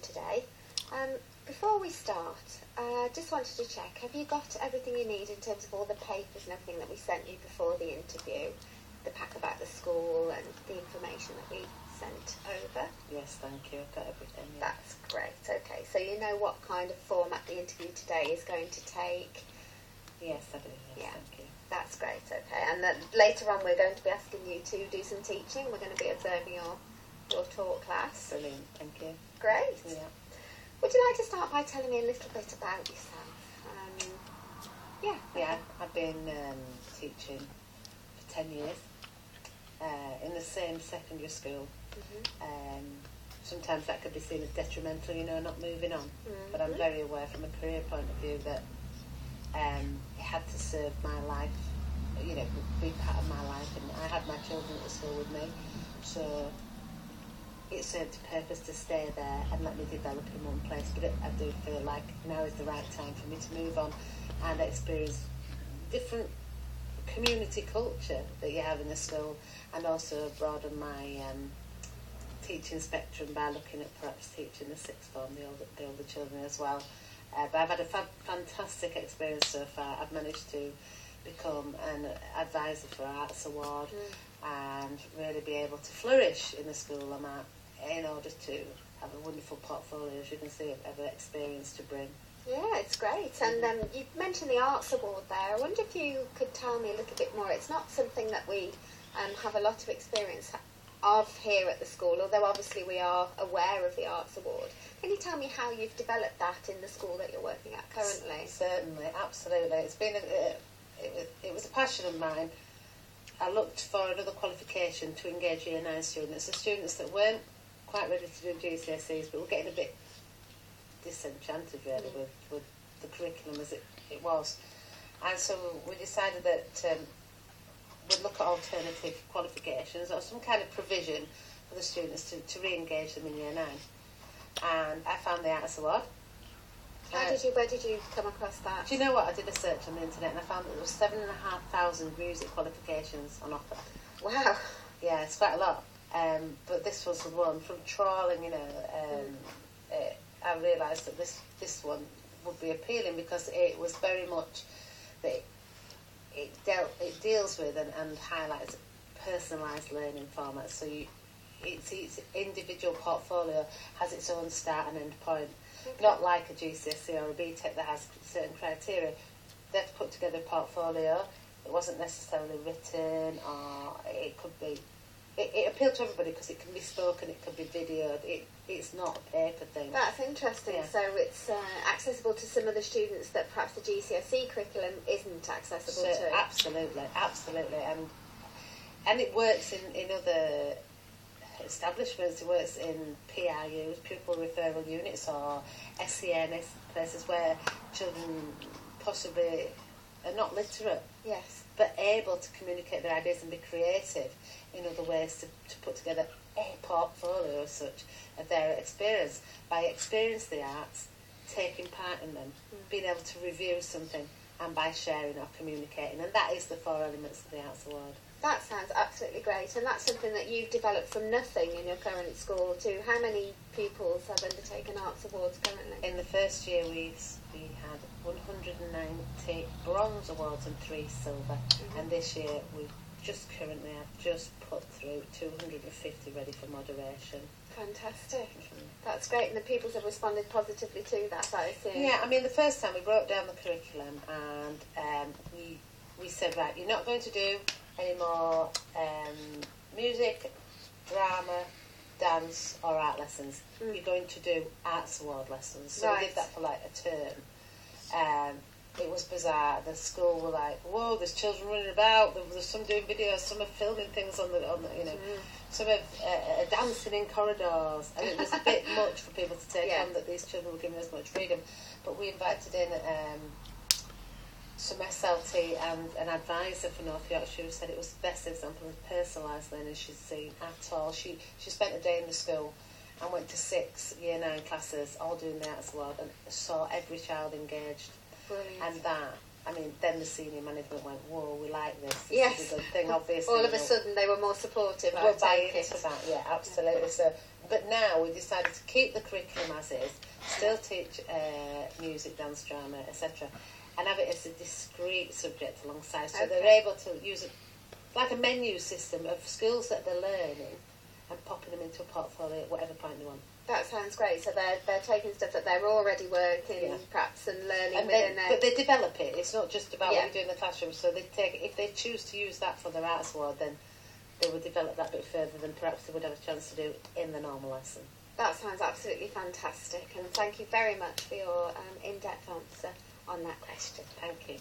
today. Before we start, I just wanted to check, have you got everything you need in terms of all the papers and everything that we sent you before the interview? The pack about the school and the information that we sent over? Yes, thank you. I've got everything. Yeah. That's great. Okay, so you know what kind of format the interview today is going to take? Yes, I do. Yes, Yeah. thank you. That's great, okay. And later on we're going to be asking you to do some teaching. We're going to be observing your talk class. Brilliant, thank you. Great. Yeah. Would you like to start by telling me a little bit about yourself? Yeah, I've been teaching for 10 years in the same secondary school. Mm-hmm. Sometimes that could be seen as detrimental, not moving on. Mm-hmm. But I'm very aware from a career point of view that it had to serve my life, be part of my life. And I had my children at the school with me, so it served a purpose to stay there and let me develop in one place. But I do feel like now is the right time for me to move on and experience different community culture that you have in the school, and also broaden my teaching spectrum by looking at perhaps teaching the sixth form, the older children as well. But I've had a fantastic experience so far. I've managed to become an advisor for Arts Award and really be able to flourish in the school I'm at in order to have a wonderful portfolio, as you can see, of experience to bring. Yeah, it's great. And you mentioned the Arts Award there. I wonder if you could tell me a little bit more. It's not something that we have a lot of experience of here at the school, although obviously we are aware of the Arts Award. Can you tell me how you've developed that in the school that you're working at currently? Certainly, absolutely. It's been it was a passion of mine. I looked for another qualification to engage Year 9 students, the students that weren't quite ready to do GCSEs, but were getting a bit disenchanted really with the curriculum as it was. And so we decided that we'd look at alternative qualifications or some kind of provision for the students to re-engage them in Year 9. And I found the Arts Award. Where did you come across that? Do you know what? I did a search on the internet and I found that there was 7,500 music qualifications on offer. Wow. Yeah, it's quite a lot. But this was the one from trawling, I realised that this one would be appealing because it was very much that it deals with and highlights personalised learning formats. So each individual portfolio has its own start and end point. Okay. Not like a GCSE or a BTEC that has certain criteria. They've put together a portfolio. It wasn't necessarily written, or it could be. It appealed to everybody because it can be spoken, it can be videoed. It's not a paper thing. That's interesting. Yeah. So it's accessible to some of the students that perhaps the GCSE curriculum isn't accessible to. Absolutely, and it works in other establishments. It works in PRUs, pupil referral units, or SEN places where children possibly are not literate. Yes. But able to communicate their ideas and be creative in other ways to put together a portfolio as such of their experience. By experiencing the arts, taking part in them, being able to review something, and by sharing or communicating. And that is the 4 elements of the Arts Award. That sounds absolutely great, and that's something that you've developed from nothing in your current school too. How many pupils have undertaken Arts Awards currently? In the first year we had 190 bronze awards and 3 silver, and this year I've just put through 250 ready for moderation. Fantastic. That's great, and the pupils have responded positively to that, I assume. Yeah, I mean the first time we broke down the curriculum and we said, right, you're not going to do any more music, drama, dance or art lessons. You're going to do Arts Award lessons. So we did that for like a term. It was bizarre. The school were like, whoa, there's children running about. There's some doing videos, some are filming things on the some are dancing in corridors. And it was a bit much for people to take on that these children were given as much freedom. But we invited in some SLT and an advisor for North Yorkshire who said it was the best example of personalised learning she'd seen at all. She spent a day in the school and went to 6 Year 9 classes, all doing the Arts Award, and saw every child engaged. Brilliant. And that I mean, then the senior management went, whoa, we like this. This Yes. is a good thing, obviously. All of a sudden they were more supportive. we're I buying take it. into that, yeah, absolutely. So, but now we decided to keep the curriculum as is, still teach music, dance, drama, etc., and have it as a discrete subject alongside, so they're able to use it like a menu system of skills that they're learning and popping them into a portfolio at whatever point they want. That sounds great. So they're taking stuff that they're already working, perhaps, and learning And within but they develop it. It's not just about Yeah. what you do in the classroom. So they take, if they choose to use that for their arts award, then they will develop that bit further than perhaps they would have a chance to do in the normal lesson. That sounds absolutely fantastic, and thank you very much for your in-depth answer on that question. Thank you.